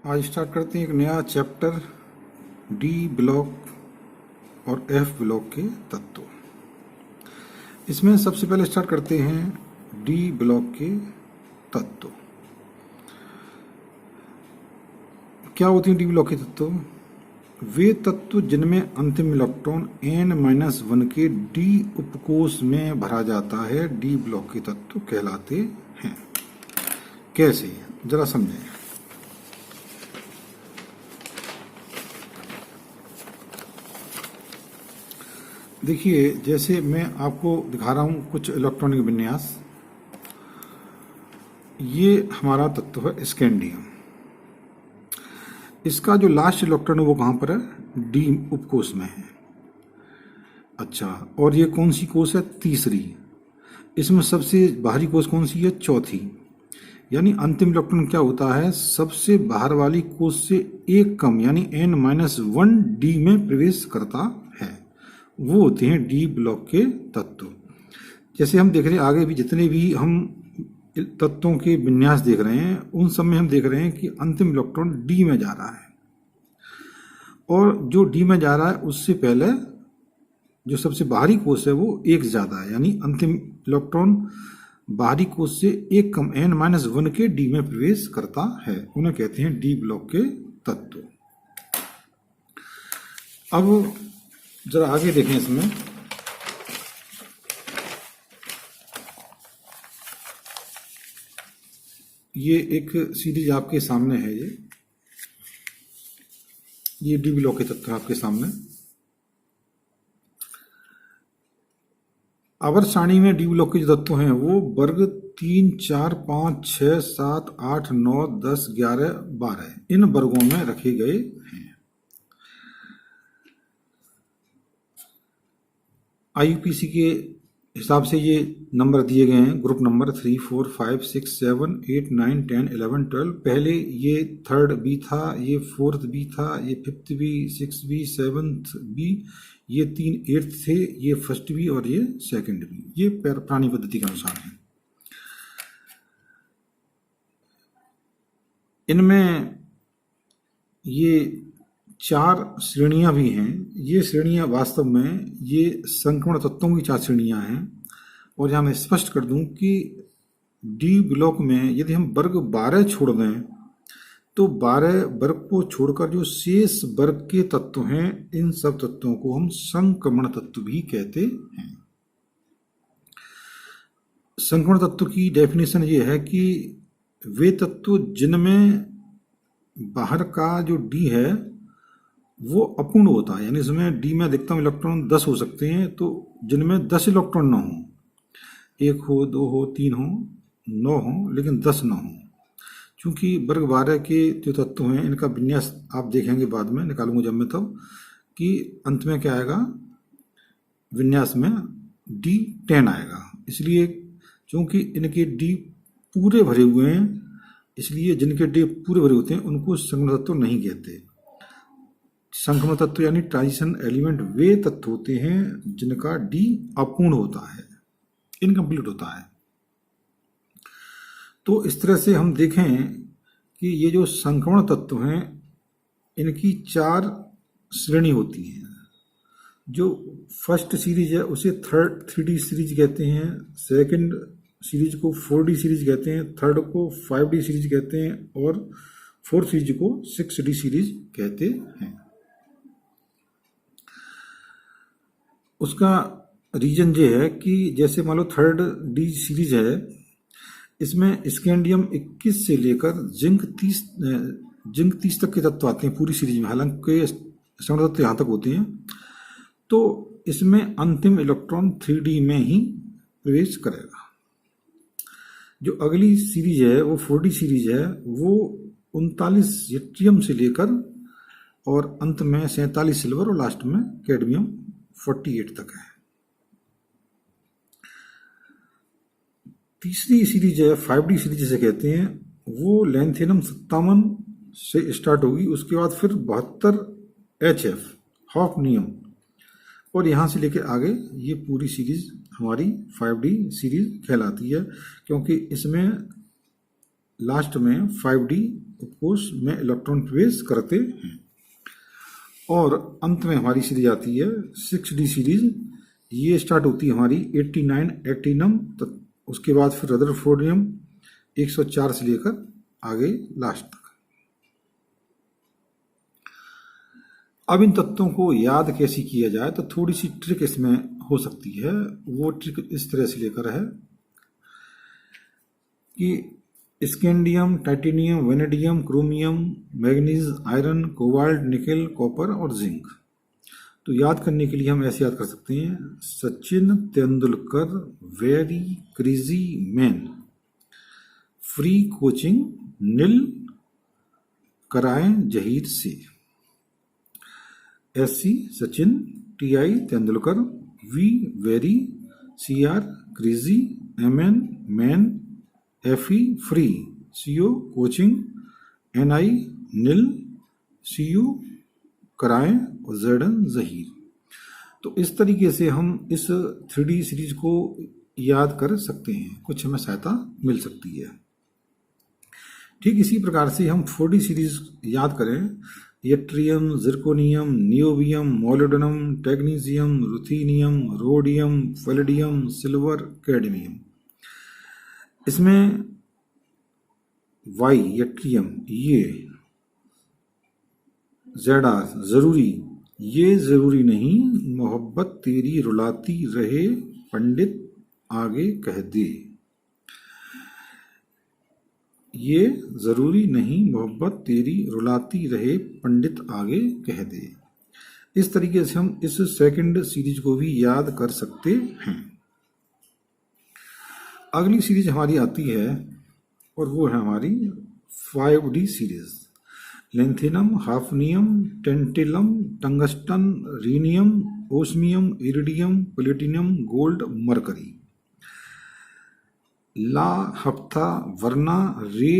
आज स्टार्ट करते हैं एक नया चैप्टर डी ब्लॉक और एफ ब्लॉक के तत्व। इसमें सबसे पहले स्टार्ट करते हैं डी ब्लॉक के तत्व। क्या होते हैं डी ब्लॉक के तत्व? वे तत्व जिनमें अंतिम इलेक्ट्रॉन n-1 के डी उपकोष में भरा जाता है डी ब्लॉक के तत्व कहलाते हैं। कैसे, जरा समझें। देखिए, जैसे मैं आपको दिखा रहा हूं कुछ इलेक्ट्रॉनिक विन्यास। ये हमारा तत्व है स्कैंडियम। इसका जो लास्ट इलेक्ट्रॉन है वो कहां पर है? डी उपकोष में है। अच्छा, और ये कौन सी कोष है? तीसरी। इसमें सबसे बाहरी कोष कौन सी है? चौथी। यानी अंतिम इलेक्ट्रॉन क्या होता है? सबसे बाहर वाली कोष से एक कम यानी n-1 डी में प्रवेश करता है। वो होते हैं डी ब्लॉक के तत्व। जैसे हम देख रहे हैं आगे भी जितने भी हम तत्वों के विन्यास देख रहे हैं उन सब में हम देख रहे हैं कि अंतिम इलेक्ट्रॉन डी में जा रहा है, और जो डी में जा रहा है उससे पहले जो सबसे बाहरी कोष है वो एक ज्यादा है, यानी अंतिम इलेक्ट्रॉन बाहरी कोष से एक कम n-1 के डी में प्रवेश करता है। उन्हें कहते हैं डी ब्लॉक के तत्व। अब जरा आगे देखें। इसमें ये एक सीरीज आपके सामने है। ये डी ब्लॉक के तत्व आपके सामने। आवर्त सारणी में डी ब्लॉक के जो तत्व हैं वो वर्ग 3, 4, 5, 6, 7, 8, 9, 10, 11, 12 इन वर्गों में रखे गए हैं। आईयूपीसी के हिसाब से ये नंबर दिए गए हैं, ग्रुप नंबर 3, 4, 5, 6, 7, 8, 9, 10, 11, 12। पहले ये थर्ड बी था, ये फोर्थ बी था, ये fifth B, six B, seventh B, ये 3 8th थे, ये फर्स्ट बी और ये सेकंड बी। ये पुरानी पद्धति के अनुसार है। इनमें ये 4 श्रेणियां भी हैं। ये श्रेणियां वास्तव में ये संक्रमण तत्वों की 4 श्रेणियां हैं। और यहाँ मैं स्पष्ट कर दूं कि डी ब्लॉक में यदि हम वर्ग 12 छोड़ दें तो 12 वर्ग को छोड़कर जो शेष वर्ग के तत्व हैं इन सब तत्वों को हम संक्रमण तत्व भी कहते हैं। संक्रमण तत्व की डेफिनेशन ये है कि वे तत्व जिनमें बाहर का जो डी है वो अपूर्ण होता है, यानी इसमें डी में अधिकतम इलेक्ट्रॉन 10 हो सकते हैं, तो जिनमें 10 इलेक्ट्रॉन न हो, 1 हो, 2 हो, 3 हो, 9 हो, लेकिन 10 न हो। क्योंकि वर्ग 12 के जो तत्व हैं इनका विन्यास आप देखेंगे बाद में, निकालूंगा जब मैं तब, कि अंत में क्या आएगा? विन्यास में D10 आएगा। इसलिए क्योंकि इनके डी पूरे भरे हुए हैं, इसलिए जिनके डी पूरे भरे होते हैं उनको संक्रमण तत्व नहीं कहते। संक्रमण तत्व यानी ट्रांजिशन एलिमेंट वे तत्व होते हैं जिनका डी अपूर्ण होता है, इनकम्प्लीट होता है। तो इस तरह से हम देखें कि ये जो संक्रमण तत्व हैं इनकी 4 श्रेणी होती हैं। जो फर्स्ट सीरीज है उसे 3D सीरीज कहते हैं, सेकंड सीरीज को 4D सीरीज कहते हैं, थर्ड को 5D सीरीज कहते हैं और फोर्थ सीरीज को 6D सीरीज कहते हैं। उसका रीजन ये है कि जैसे मान लो 3D सीरीज है, इसमें स्कैंडियम 21 से लेकर जिंक 30 तक के तत्व आते हैं पूरी सीरीज में। हालांकि संक्रमण तत्व यहाँ तक होते हैं, तो इसमें अंतिम इलेक्ट्रॉन 3D में ही प्रवेश करेगा। जो अगली सीरीज है वो 4D सीरीज है, वो 39 यट्रियम से लेकर और अंत में 47 सिल्वर और लास्ट में कैडमियम 48 तक है। तीसरी सीरीज है 5D सीरीज जिसे कहते हैं, वो लैंथेनम 57 से स्टार्ट होगी, उसके बाद फिर 72 HF हॉफनियम, और यहाँ से लेकर आगे ये पूरी सीरीज हमारी 5D सीरीज कहलाती है, क्योंकि इसमें लास्ट में 5d उपकोष में इलेक्ट्रॉन प्रवेश करते हैं। और अंत में हमारी सीरीज आती है 6d सीरीज। ये स्टार्ट होती है हमारी 89 एक्टिनम, उसके बाद फिर रदरफोर्डियम 104 से लेकर आगे लास्ट तक। अब इन तत्वों को याद कैसे किया जाए, तो थोड़ी सी ट्रिक इसमें हो सकती है। वो ट्रिक इस तरह से लेकर है कि scandium, titanium, vanadium, chromium, manganese, iron, cobalt, nickel, copper और जिंक। तो याद करने के लिए हम ऐसे याद कर सकते हैं, Sachin Tendulkar very crazy man, free coaching नील कराएं जहीर से। SC Sachin, TI Tendulkar, V very, CR crazy, MN man, FE free, CO coaching, NI नील, CU कराएं और ZN जहीर। तो इस तरीके से हम इस 3D सीरीज को याद कर सकते हैं, कुछ हमें सहायता मिल सकती है। ठीक इसी प्रकार से हम 4D सीरीज याद करें, yttrium, zirconium, niobium, molybdenum, technetium, ruthenium, rhodium, palladium, silver, cadmium. इसमें वाई यट्रियम, ये ZR जरूरी, ये जरूरी नहीं, मोहब्बत तेरी रुलाती रहे पंडित आगे कह दे। ये जरूरी नहीं, मोहब्बत तेरी रुलाती रहे पंडित आगे कह दे। इस तरीके से हम इस सेकंड सीरीज को भी याद कर सकते हैं। अगली सीरीज हमारी आती है और वो है हमारी 5D series. Lanthanum, hafnium, tantalum, tungsten, rhenium, osmium, iridium, platinum, gold, mercury. ला हफ्ता वरना रे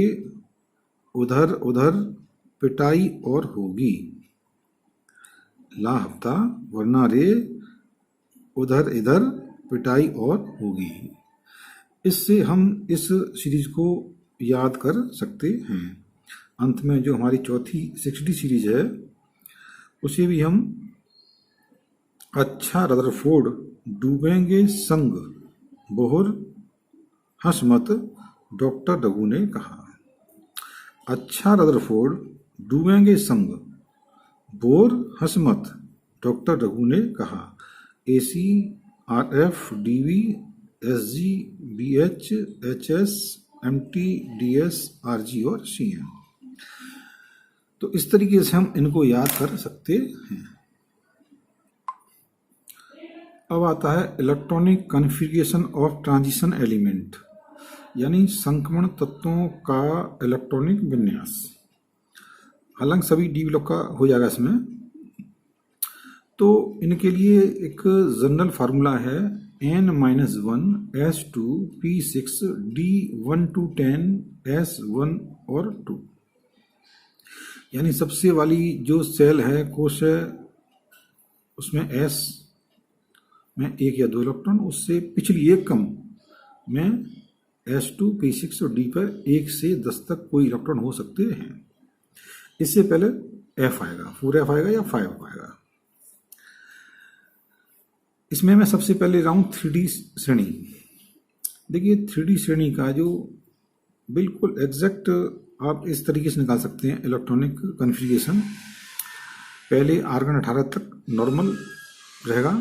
उधर उधर पिटाई और होगी। ला हफ्ता वरना रे उधर इधर पिटाई और होगी। इससे हम इस सीरीज को याद कर सकते हैं। अंत में जो हमारी चौथी 6D सीरीज है उसे भी हम अच्छा रदरफोर्ड डूबेंगे संग बोहर हंस मत, डॉक्टर रघु ने कहा। अच्छा रदरफोर्ड डूबेंगे संग बोर हंस मत, डॉक्टर रघु ने कहा। AC, RF, DV, SG, BH, HS, MT, DS, RG और CM। तो इस तरीके से हम इनको याद कर सकते हैं। अब आता है electronic configuration of transition element, यानी संक्रमण तत्वों का इलेक्ट्रॉनिक विन्यास। हालांकि सभी डी ब्लॉक का हो जाएगा इसमें। तो इनके लिए एक जनरल फार्मूला है N-1 S2 P6 D1 to 10 S1 और 2। यानी सबसे वाली जो सेल है, कोश है, उसमें S में 1 या 2 इलेक्ट्रॉन, उससे पिछली एक कम में S2 P6 और D पर 1 से 10 तक कोई इलेक्ट्रॉन हो सकते हैं। इससे पहले F आएगा, 4F आएगा या 5 आएगा। इसमें मैं सबसे पहले राउंड 3D श्रेणी। देखिए 3D श्रेणी का जो बिल्कुल एग्जैक्ट आप इस तरीके से निकाल सकते हैं इलेक्ट्रॉनिक कॉन्फ़िगरेशन। पहले आर्गन 18 तक नॉर्मल रहेगा,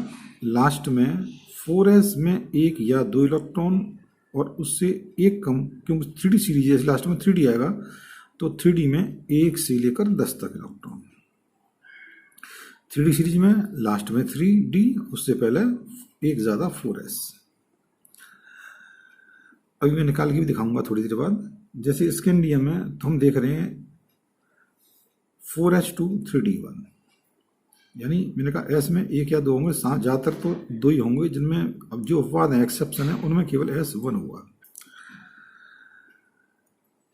लास्ट में 4s में 1 या 2 इलेक्ट्रॉन और उससे एक कम, क्योंकि 3D सीरीज है लास्ट में 3D आएगा, तो 3D में 1 से लेकर 10 तक इलेक्ट्रॉन। 3D सीरीज में लास्ट में 3D, उससे पहले एक ज़्यादा 4s। अभी मैं निकाल के भी दिखाऊंगा थोड़ी देर बाद। जैसे स्कैंडियम में तो हम देख रहे हैं 4s2 3d1, यानी मैंने कहा S में 1 या 2 होंगे, ज़्यादातर तो 2 ही होंगे, जिनमें अब जो अपवाद है, एक्सेप्शन है, उनमें केवल S1 हुआ।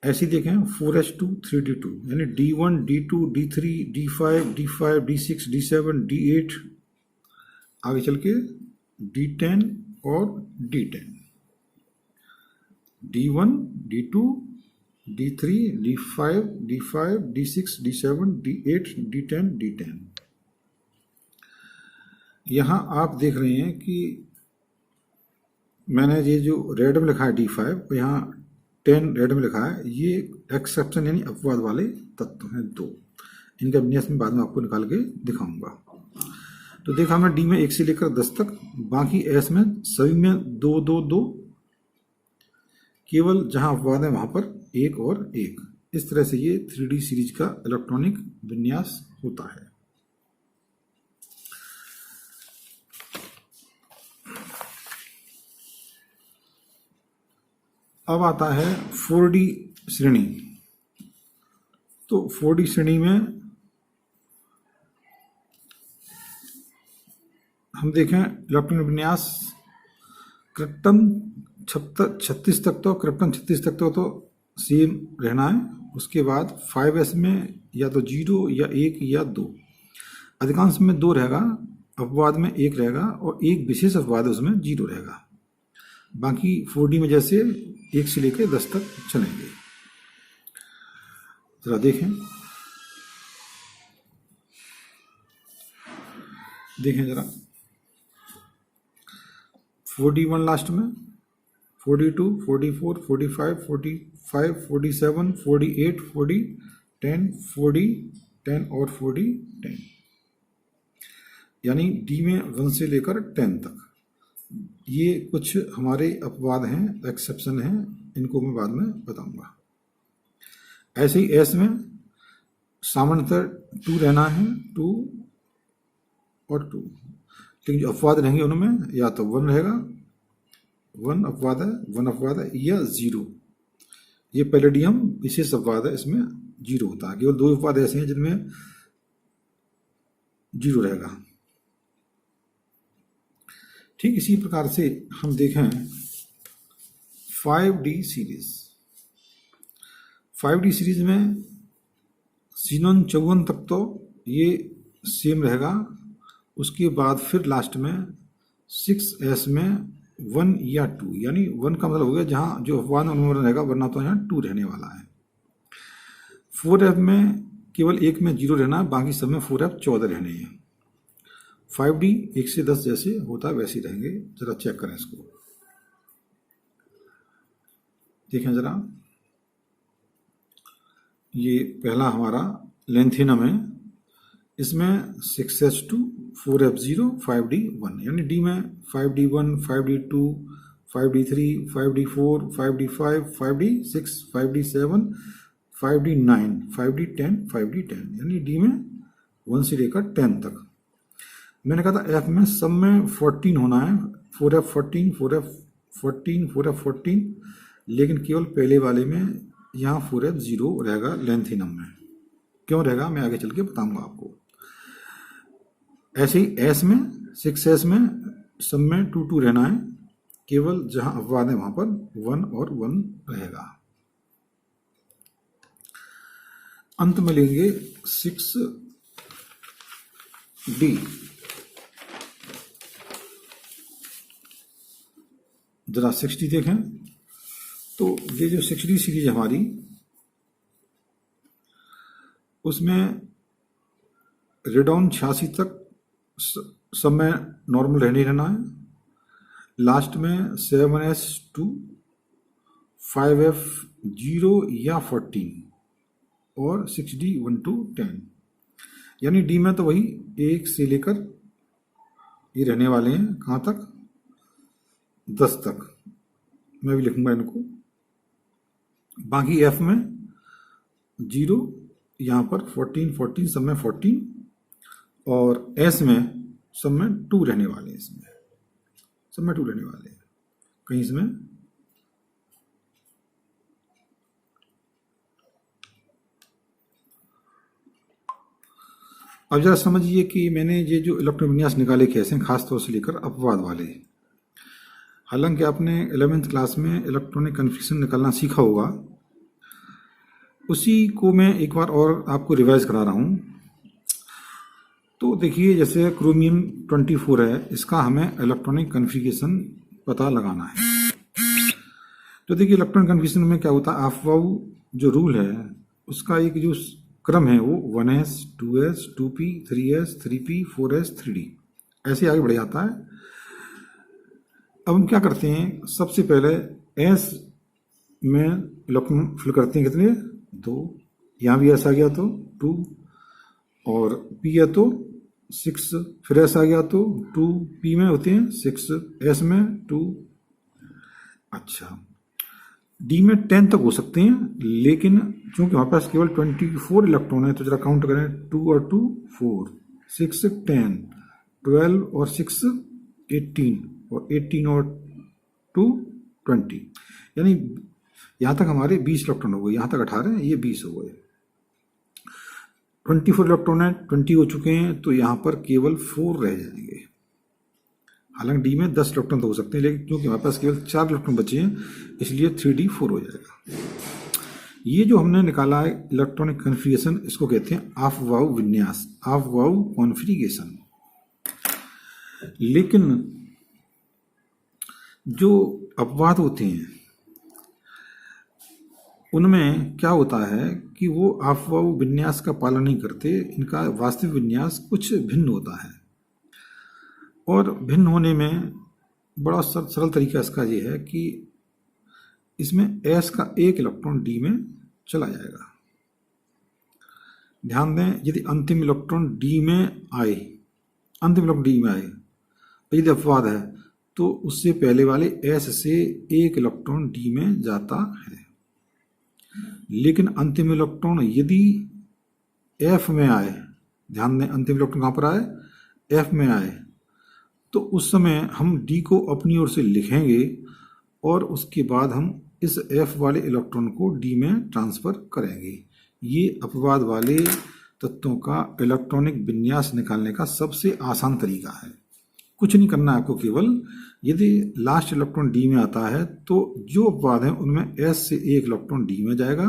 ऐसे देखें 4s2 3d2, यानी D1 D2 D3 D5 D5 D6 D7 D8, आगे चल के D10 और D10, D1 D2 D3, D5, D5, D6, D7, D8, D10, D10। यहाँ आप देख रहे हैं कि मैंने ये जो रेड में लिखा है D5, यहाँ 10 रेड में लिखा है, ये एक्सेप्शन यानी अपवाद वाले तत्व हैं दो। इनका विन्यास में बाद में आपको निकाल के दिखाऊंगा। तो देखा हमने डी में 1 से लेकर 10 तक, बाकी एस में सभी में 2 2 2, केवल जहां अपवाद है वहां पर 1 और 1। इस तरह से ये 3D सीरीज का इलेक्ट्रॉनिक विन्यास होता है। अब आता है 4D श्रेणी। तो 4D श्रेणी में हम देखें इलेक्ट्रॉनिक विन्यास क्रिप्टन 36 तक, तो क्रिप्टन 36 तक तो सेम रहना है। उसके बाद 5s में या तो 0 या 1 या 2, अधिकांश में 2 रहेगा, अपवाद में 1 रहेगा और एक विशेष अपवाद उसमें 0 रहेगा। बाकी 4D में जैसे 1 से लेकर 10 तक चलेंगे। जरा देखें जरा 41 लास्ट में, 42, 44, 45, 45, 47, 48, 40, 10, 40, 10 और 40, 10, यानी डी में 1 से लेकर 10 तक। ये कुछ हमारे अपवाद हैं, एक्सेप्शन हैं, इनको मैं बाद में बताऊंगा। ऐसे ही एस में सामान्यतः 2 रहना है, 2 और 2, लेकिन जो अपवाद रहेंगे उनमें या तो 1 रहेगा, 1 अपवाद है या 0। ये पैलेडियम विशेष अपवाद है, इसमें 0 होता है। केवल 2 अपवाद ऐसे हैं जिनमें 0 रहेगा। ठीक इसी प्रकार से हम देखें 5D सीरीज। 5D सीरीज में सीनोन 54 तक तो ये सेम रहेगा। उसके बाद फिर लास्ट में 6s में 1 या 2, यानी 1 का मतलब हो गया जहां जो अपवाद उनमें रहेगा, वरना तो यहाँ 2 रहने वाला है। 4f में केवल 1 में 0 रहना है, बाकी सब में 4f 14 रहने हैं। 5D 1 से 10 जैसे होता है वैसे ही रहेंगे। जरा चेक करें इसको, देखें जरा। ये पहला हमारा लेंथिनम है, इसमें 6s2, 4f0, 5D1, यानी डी में 5D1, 5D2, 5D3, 5D4, 5D5, 5D6, 5D7, 5D9, 5D10, 5D10, यानी डी में 1 से लेकर 10 तक। मैंने कहा था एफ में सब में 14 होना है, 4f14, 4f14, 4f14, लेकिन केवल पहले वाले में यहाँ 4f0 रहेगा लेंथिनम में। क्यों रहेगा मैं आगे चल के बताऊंगा आपको। ऐसे ही एस में 6s में सब में 2 2 रहना है, केवल जहां अपवाद है वहां पर 1 और 1 रहेगा। अंत में लेंगे 6D। जरा 6D देखें। तो ये जो 6D सीरीज हमारी, उसमें रेडॉन 86 तक सब में नॉर्मल रहना है। लास्ट में 7s2, 5f0 या 14 और 6D 1 to 10, यानी डी में तो वही 1 से लेकर ये रहने वाले हैं, कहाँ तक 10 तक। मैं भी लिखूंगा इनको। बाकी एफ में 0, यहाँ पर 14 14 सब में 14, और एस में सब में 2 रहने वाले हैं। इसमें सब में 2 रहने वाले हैं, कहीं इसमें अब जरा समझिए कि मैंने ये जो इलेक्ट्रॉनिक विन्यास निकाले कैसे, खास तौर से लेकर अपवाद वाले। हालांकि आपने 11th क्लास में इलेक्ट्रॉनिक कन्फिग्रेशन निकालना सीखा होगा, उसी को मैं एक बार और आपको रिवाइज करा रहा हूँ। तो देखिए जैसे क्रोमियम 24 है, इसका हमें इलेक्ट्रॉनिक कन्फिग्रेशन पता लगाना है। तो देखिए इलेक्ट्रॉन कन्फर्मेशन में क्या होता है, अफवाऊ जो रूल है उसका एक जो क्रम है वो 1s 2s 2p 3s 3p 4s 3d ऐसे आगे बढ़ जाता है। अब हम क्या करते हैं, सबसे पहले एस में इलेक्ट्रॉन फिल करते हैं, कितने 2, यहाँ भी एस आ गया तो 2, और पी है तो 6, फिर एस आ गया तो 2, पी में होते हैं 6, एस में 2। अच्छा, डी में 10 तक हो सकते हैं, लेकिन चूंकि हमारे पास केवल 24 इलेक्ट्रॉन है तो जरा काउंट करें, 2 और 2 4, 6 10, 12 और 6 18, और 18 और 2 20, यानी यहाँ तक हमारे 20 इलेक्ट्रॉन हो गए, यहाँ तक 18, ये 20 हो गए। 24 इलेक्ट्रॉन है, 20 हो चुके हैं, तो यहाँ पर केवल 4 रह जाएंगे। हालांकि डी में 10 इलेक्ट्रॉन तो हो सकते हैं, लेकिन क्योंकि हमारे पास केवल 4 इलेक्ट्रॉन बचे हैं इसलिए 3d 4 हो जाएगा। ये जो हमने निकाला है इलेक्ट्रॉनिक कन्फिगरेशन, इसको कहते हैं अफवाऊ विन्यास, अफवाऊ कॉन्फ़िगरेशन। लेकिन जो अपवाद होते हैं उनमें क्या होता है कि वो अफवाऊ विन्यास का पालन नहीं करते, इनका वास्तविक विन्यास कुछ भिन्न होता है। और भिन्न होने में बड़ा सरल तरीका इसका ये है कि इसमें एस का एक इलेक्ट्रॉन डी में चला जाएगा। ध्यान दें, यदि अंतिम इलेक्ट्रॉन डी में आए, अंतिम इलेक्ट्रॉन डी में आए, यदि अपवाद है तो उससे पहले वाले एस से एक इलेक्ट्रॉन डी में जाता है। लेकिन अंतिम इलेक्ट्रॉन यदि एफ में आए, ध्यान दें अंतिम इलेक्ट्रॉन कहाँ पर आए, एफ में आए, तो उस समय हम डी को अपनी ओर से लिखेंगे और उसके बाद हम इस एफ वाले इलेक्ट्रॉन को डी में ट्रांसफर करेंगे। ये अपवाद वाले तत्वों का इलेक्ट्रॉनिक विन्यास निकालने का सबसे आसान तरीका है। कुछ नहीं करना आपको, केवल यदि लास्ट इलेक्ट्रॉन डी में आता है तो जो अपवाद हैं उनमें एस से एक इलेक्ट्रॉन डी में जाएगा,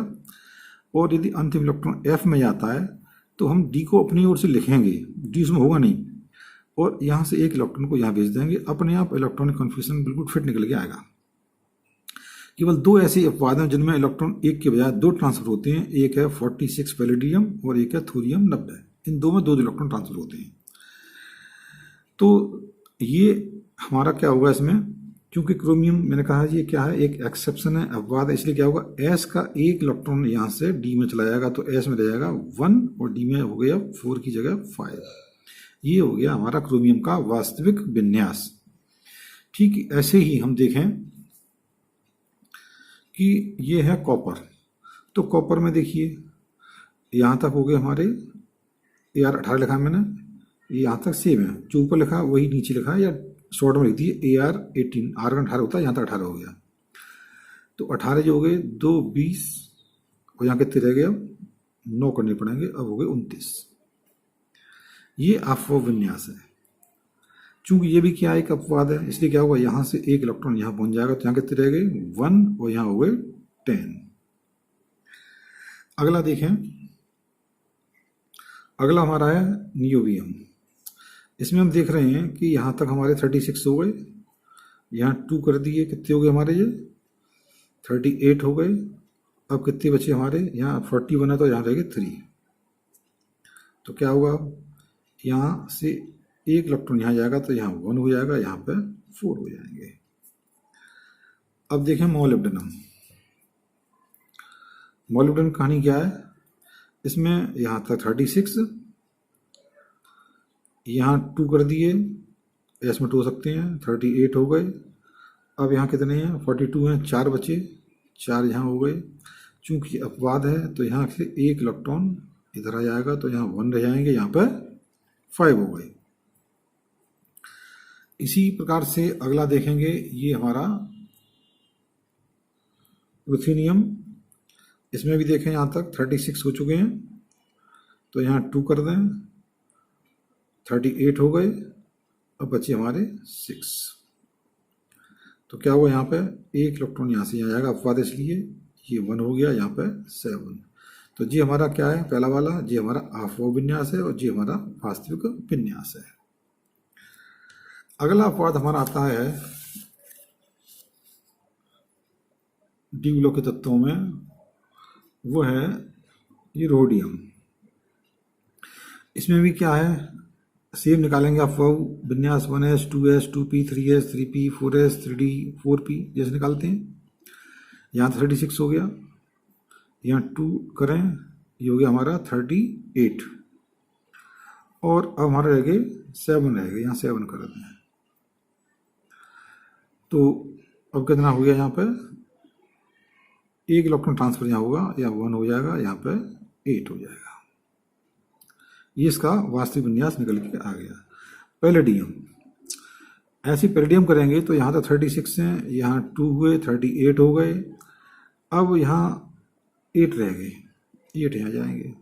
और यदि अंतिम इलेक्ट्रॉन एफ में जाता है तो हम डी को अपनी ओर से लिखेंगे, डी उसमें होगा नहीं, और यहाँ से एक इलेक्ट्रॉन को यहाँ भेज देंगे, अपने आप इलेक्ट्रॉनिक कन्फर्मेशन बिल्कुल फिट निकल के आएगा। केवल 2 ऐसे अपवाद हैं जिनमें इलेक्ट्रॉन एक के बजाय 2 ट्रांसफर होते हैं, एक है 46 पैलेडियम और एक है थोरियम 90। इन दो में 2 इलेक्ट्रॉन ट्रांसफर होते हैं। तो ये हमारा क्या होगा इसमें, क्योंकि क्रोमियम मैंने कहा ये क्या है, एक एक्सेप्शन है, अपवाद है, इसलिए क्या होगा, एस का एक इलेक्ट्रॉन यहाँ से डी में चला जाएगा तो एस में रह जाएगा 1 और डी में हो गया 4 की जगह 5। ये हो गया हमारा क्रोमियम का वास्तविक विन्यास। ठीक ऐसे ही हम देखें कि ये है कॉपर, तो कॉपर में देखिए यहाँ तक हो गए हमारे AR 18 लिखा है मैंने, यहाँ तक सेम है, जो ऊपर लिखा वही नीचे लिखा है, या शॉर्ट में लिख दिए AR 18, आर्गन 18 होता है, यहाँ तक 18 हो गया। तो 18 जो हो गए 2 20, और यहाँ कितने रह गए, अब 9 करने पड़ेंगे, अब हो गए 29। ये अफवाह विन्यास है। चूंकि ये भी क्या एक अपवाद है, इसलिए क्या होगा, यहाँ से एक इलेक्ट्रॉन यहाँ पहुंच जाएगा, तो यहाँ कितने रह गए 1, और यहाँ हो गए 10। अगला देखें, अगला हमारा है नियोबियम। इसमें हम देख रहे हैं कि यहाँ तक हमारे 36 हो गए, यहाँ 2 कर दिए, कितने हो गए हमारे, ये 38 हो गए। अब कितने बचे हमारे, यहाँ 41 है तो यहाँ रह गए 3। तो क्या होगा, यहाँ से एक इलेक्ट्रॉन यहाँ जाएगा तो यहाँ 1 हो जाएगा, यहाँ पे 4 हो जाएंगे। अब देखें मोलिब्डेनम। मोलिब्डेनम कहानी क्या है, इसमें यहाँ तक 36, यहाँ 2 कर दिए, एस में 2 हो सकते हैं, 38 हो गए। अब यहाँ कितने हैं, 42 हैं, 4 बचे, 4 यहाँ हो गए। चूंकि अपवाद है तो यहाँ से एक इलेक्ट्रॉन इधर आ जाएगा, तो यहाँ 1 रह जाएंगे, यहाँ पर 5 हो गए। इसी प्रकार से अगला देखेंगे, ये हमारा रुथेनियम। इसमें भी देखें यहाँ तक 36 हो चुके हैं, तो यहाँ 2 कर दें, 38 हो गए। अब बचे हमारे 6। तो क्या हुआ, यहाँ पे एक इलेक्ट्रॉन यहाँ से यहाँ जाएगा, अपवाद इसलिए ये 1 हो गया, यहाँ पे 7। तो जी हमारा क्या है, पहला वाला जी हमारा अफवाह विन्यास है, और जी हमारा वास्तविक विन्यास है। अगला अपवाद हमारा आता है डी ब्लॉक के तत्वों में वो है ये रोडियम। इसमें भी क्या है, सेम निकालेंगे आप वो विन्यास 1s 2s 2p 3s 3p 4s 3d 4p जैसे निकालते हैं। यहाँ 36 हो गया, यहाँ 2 करें, ये हो गया हमारा 38, और अब हमारा रह गए 7 रह गए, यहाँ 7 कर देते हैं। तो अब कितना हो गया, यहाँ पे 1 इलेक्ट्रॉन ट्रांसफर यहाँ होगा, या 1 हो जाएगा, यहाँ पे 8 हो जाएगा। ये इसका वास्तविक विन्यास निकल के आ गया। पैलेडियम, ऐसे पैलेडियम करेंगे तो यहाँ तो 36 हैं, यहाँ 2 हुए, 38 हो गए, अब यहाँ 8 रह गए, 8 यहाँ जाएंगे।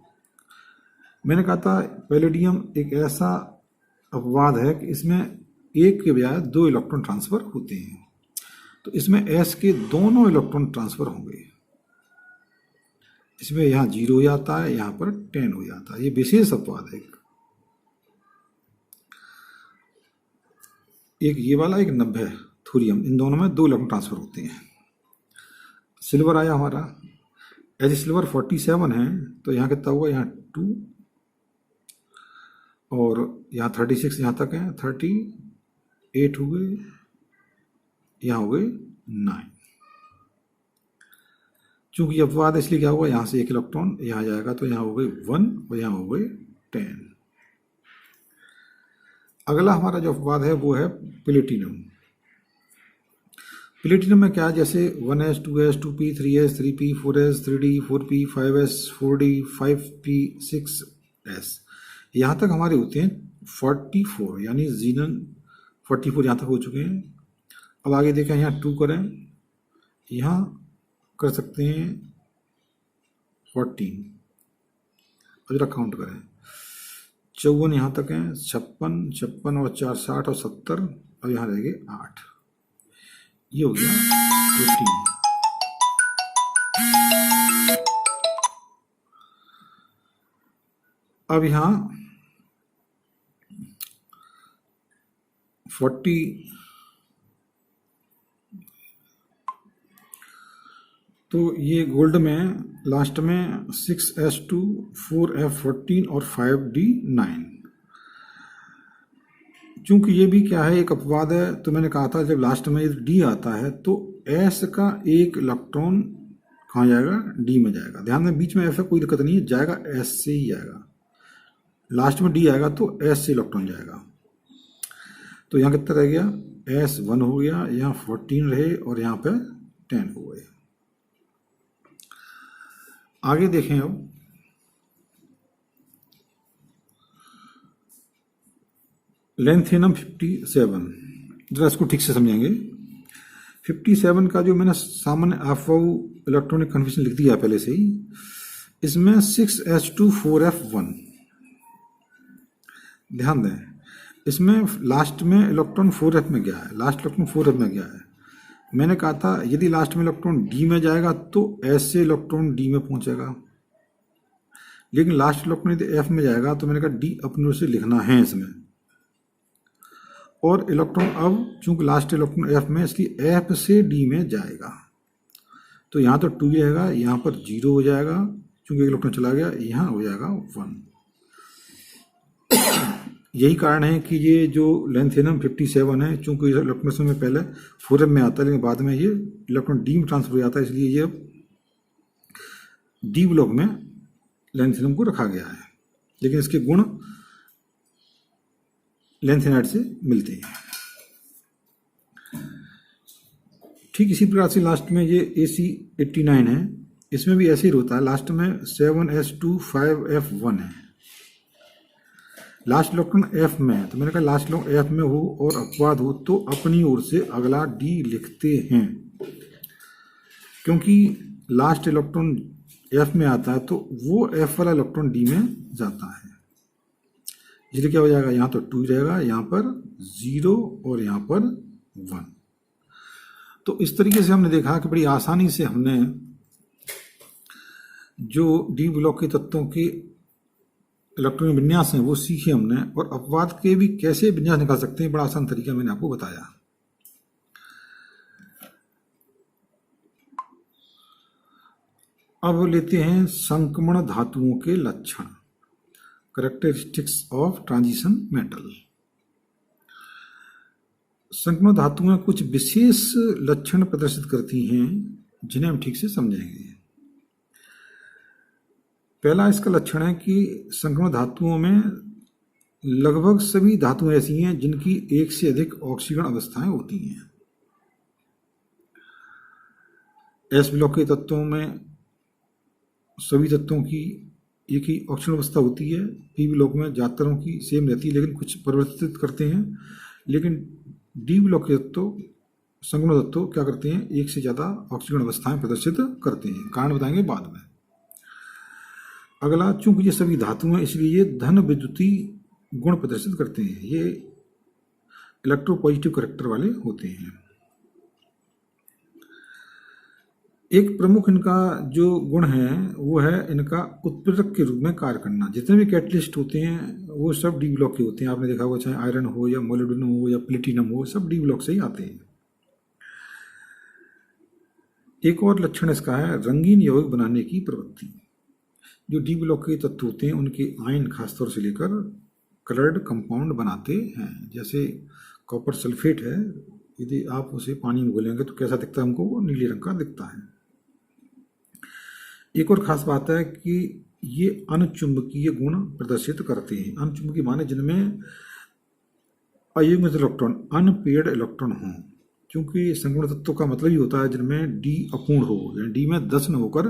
मैंने कहा था पैलेडियम एक ऐसा अपवाद है कि इसमें एक के बजाय 2 इलेक्ट्रॉन ट्रांसफर होते हैं, तो इसमें S के दोनों इलेक्ट्रॉन ट्रांसफर होंगे। इसमें यहाँ 0 हो जाता है, यहाँ पर 10 हो जाता है। ये विशेष अपवाद है। एक ये वाला, एक 90 थोरियम, इन दोनों में 2 इलेक्ट्रॉन ट्रांसफर होते हैं। सिल्वर आया हमारा, ऐसे सिल्वर 47 है, तो यहाँ कितना हुआ, यहाँ 2, और यहाँ 36 यहाँ तक है, 38 हो गए, यहाँ हो गए 9। चूंकि अपवाद इसलिए क्या होगा, यहाँ से 1 इलेक्ट्रॉन यहाँ जाएगा, तो यहाँ हो गए 1 और यहाँ हो गए 10। अगला हमारा जो अपवाद है वो है प्लेटिनम। प्लेटिनम में क्या है, जैसे 1s 2s 2p 3s 3p 4s 3d 4p 5s 4d 5p 6s, यहाँ तक हमारे होते हैं 44, यानी जीनन 44 यहाँ तक हो चुके हैं। अब आगे देखें, यहाँ 2 करें, यहाँ कर सकते हैं 14, अब जरा काउंट करें, 54 यहाँ तक हैं, 56 और 4 60 और 70, अब यहाँ रह गए 8, ये हो गया 18। अब यहाँ 40, तो ये गोल्ड में लास्ट में 6s2 4f14 और 5d9। चूंकि ये भी क्या है, एक अपवाद है, तो मैंने कहा था जब लास्ट में डी आता है तो s का 1 इलेक्ट्रॉन कहाँ जाएगा, डी में जाएगा। ध्यान में बीच में f है, कोई दिक्कत नहीं है, जाएगा s से ही जाएगा। लास्ट में डी आएगा तो s से इलेक्ट्रॉन जाएगा। तो यहाँ कितना रह गया, s1 हो गया, यहाँ 14 रहे और यहाँ पे 10 हो गए। आगे देखें, अब लेंथेनम 57, जरा इसको ठीक से समझेंगे। 57 का जो मैंने सामान्य अफवाह इलेक्ट्रॉनिक कन्फर्मेशन लिख दिया पहले से ही, इसमें 6s2 4f1, ध्यान दें, इसमें लास्ट में इलेक्ट्रॉन 4f में गया है, लास्ट इलेक्ट्रॉन 4f में गया है। मैंने कहा था यदि लास्ट में इलेक्ट्रॉन डी में जाएगा तो s से इलेक्ट्रॉन डी में पहुंचेगा, लेकिन लास्ट इलेक्ट्रॉन यदि f में जाएगा तो मैंने कहा डी अपने ओर से लिखना है इसमें। और इलेक्ट्रॉन अब चूंकि लास्ट इलेक्ट्रॉन f में, इसलिए f से d में जाएगा, तो यहाँ तो 2 रहेगा, यहाँ पर 0 हो जाएगा, चूंकि इलेक्ट्रॉन चला गया, यहाँ हो जाएगा 1। यही कारण है कि ये जो लेंथेनम 57 है, चूंकि इलेक्ट्रॉन में पहले 4f में आता है, लेकिन बाद में ये इलेक्ट्रॉन डी में ट्रांसफर हो जाता है, इसलिए ये डी ब्लॉक में लेंथेनम को रखा गया है, लेकिन इसके गुण लेंथेनाइड से मिलते हैं। ठीक इसी प्रकार से लास्ट में ये AC89 है, इसमें भी ऐसे ही होता है, लास्ट में 7s2 5f1 है, लास्ट इलेक्ट्रॉन f में है, तो मैंने कहा लास्ट इलेक्ट्रॉन f में हो और अपवाद हो तो अपनी ओर से अगला d लिखते हैं, क्योंकि लास्ट इलेक्ट्रॉन f में आता है तो वो f वाला इलेक्ट्रॉन d में जाता है, इसलिए क्या हो जाएगा, यहाँ तो 2 रहेगा, यहाँ पर 0 और यहाँ पर 1। तो इस तरीके से हमने देखा कि बड़ी आसानी से हमने जो डी ब्लॉक के तत्वों के इलेक्ट्रॉनिक विन्यास हैं वो सीखे हमने, और अपवाद के भी कैसे विन्यास निकाल सकते हैं, बड़ा आसान तरीका मैंने आपको बताया। अब लेते हैं संक्रमण धातुओं के लक्षण, कैरेक्टरिस्टिक्स ऑफ ट्रांजिशन मेटल। संक्रमण धातुएं कुछ विशेष लक्षण प्रदर्शित करती हैं जिन्हें हम ठीक से समझेंगे। पहला इसका लक्षण है कि संक्रमण धातुओं में लगभग सभी धातुएं ऐसी हैं जिनकी एक से अधिक ऑक्सीकरण अवस्थाएं होती हैं। एस ब्लॉक के तत्वों में सभी तत्वों की एक ही ऑक्सीकरण अवस्था होती है। पी ब्लॉक में ज्यादातरों की सेम रहती है, लेकिन कुछ परिवर्तित करते हैं। लेकिन डी ब्लॉक के तत्व, संक्रमण तत्व क्या करते हैं, एक से ज्यादा ऑक्सीकरण अवस्थाएं प्रदर्शित करते हैं। कारण बताएंगे बाद में। अगला, चूंकि ये सभी धातु हैं इसलिए ये धन विद्युती गुण प्रदर्शित करते हैं। ये इलेक्ट्रोपॉजिटिव कैरेक्टर वाले होते हैं। एक प्रमुख इनका जो गुण है वो है इनका उत्प्रेरक के रूप में कार्य करना। जितने भी कैटलिस्ट होते हैं वो सब डी ब्लॉक के होते हैं। आपने देखा होगा, चाहे आयरन हो या मोलिब्डेनम हो या प्लेटिनम हो, सब डी ब्लॉक से ही आते हैं। एक और लक्षण इसका है रंगीन यौगिक बनाने की प्रवृत्ति। जो डी ब्लॉक के तत्व होते हैं उनके आयन खासतौर से लेकर कलर्ड कंपाउंड बनाते हैं। जैसे कॉपर सल्फेट है, यदि आप उसे पानी में घोलेंगे तो कैसा दिखता है हमको, वो नीले रंग का दिखता है। एक और खास बात है कि ये अनुचुंबकीय गुण प्रदर्शित करते हैं। अनुचुंबकीय माने जिनमें अयुग्मित इलेक्ट्रॉन, अनपेयर्ड इलेक्ट्रॉन हों। क्योंकि संक्रमण तत्व का मतलब ही होता है जिनमें डी अपूर्ण हो, यानी डी में 10 न होकर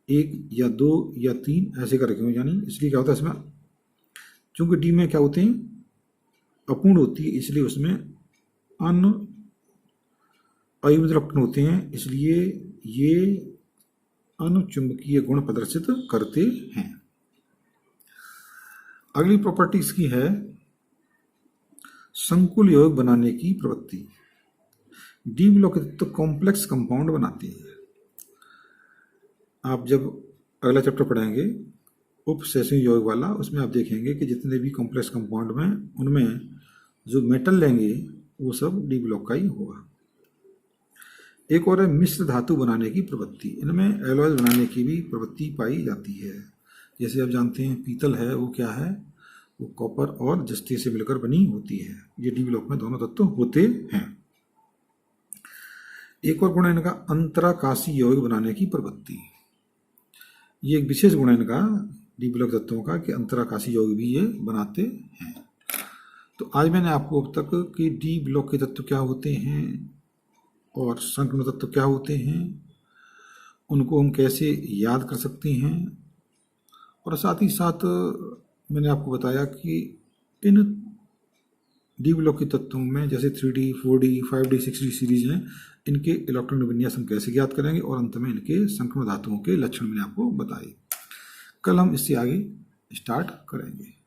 1 या 2 या 3 ऐसे करके हो। यानी इसलिए क्या होता है इसमें, चूंकि डी में क्या होते हैं, अपूर्ण होती है, इसलिए उसमें अयुग्मित इलेक्ट्रॉन होते हैं, इसलिए ये अनुचुंबकीय गुण प्रदर्शित करते हैं। अगली प्रॉपर्टी इसकी है संकुल यौगिक बनाने की प्रवृत्ति। डी ब्लॉक तो कॉम्प्लेक्स कंपाउंड बनाते हैं। आप जब अगला चैप्टर पढ़ेंगे उपसेचुएशन यौगिक वाला, उसमें आप देखेंगे कि जितने भी कॉम्प्लेक्स कंपाउंड में उनमें जो मेटल लेंगे वो सब डी ब्लॉक का ही होगा। एक और है मिश्र धातु बनाने की प्रवृत्ति। इनमें एलॉयज बनाने की भी प्रवृत्ति पाई जाती है। जैसे आप जानते हैं पीतल है वो क्या है, वो कॉपर और जस्ते से मिलकर बनी होती है। ये डी ब्लॉक में दोनों तत्व होते हैं। एक और गुण है इनका अंतराकाशी यौगिक बनाने की प्रवृत्ति। ये एक विशेष गुण है इनका डी ब्लॉक तत्वों का कि अंतराकाशी यौगिक भी ये बनाते हैं। तो आज मैंने आपको अब तक कि डी ब्लॉक के तत्व क्या होते हैं और संक्रमण तत्व क्या होते हैं, उनको हम कैसे याद कर सकते हैं, और साथ ही साथ मैंने आपको बताया कि इन डी ब्लॉक के तत्वों में जैसे 3D, 4D, 5D, 6D series हैं, इनके इलेक्ट्रॉन विन्यास हम कैसे ज्ञात करेंगे, और अंत में इनके संक्रमण धातुओं के लक्षण मैंने आपको बताए। कल हम इससे आगे स्टार्ट करेंगे।